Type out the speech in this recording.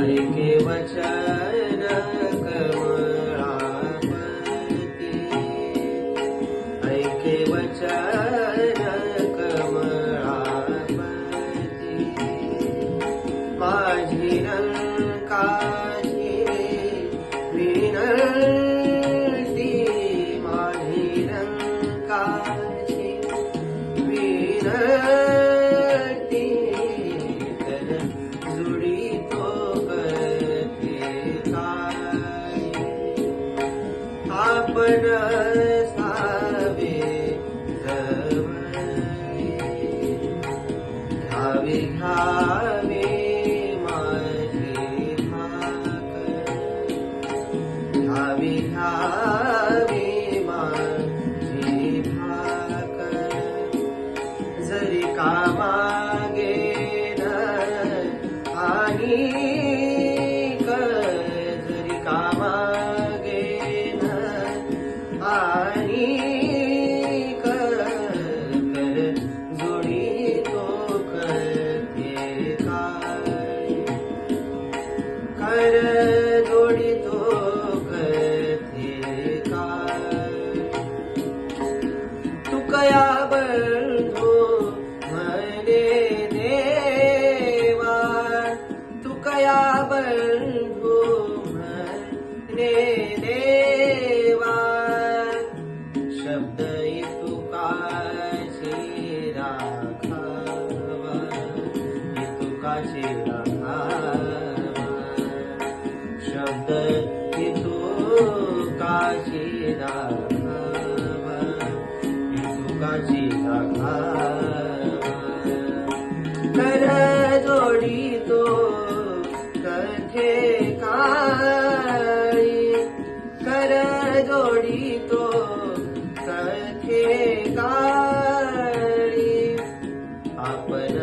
ऐके वचन कमळापती, ऐके वचन कमळापती, माझी रंकाची विनंती, माझी रंकाची विनंती, तर जुडी तो करते काय, आपण सावे जवळी, घ्यावे घ्यावे माझी भाकर, घ्यावी घ्यावी माझी भाकर, जरी कामागेन आणि जरी कामागेन आणि कर जोडी तो करते काय, कर जोडी तो करते काय, तुकया बंधू म्हणे देवा, तुकया बंधू म्हणे देवा, शब्द इतुकाचे राखावा, इतुकाचे राखावा, शब्द इतुकाचे राखावा, इतुकाचे राखावा, कर जोडी तो कथे काळी, कर जोडी तो कथे काळी, आपण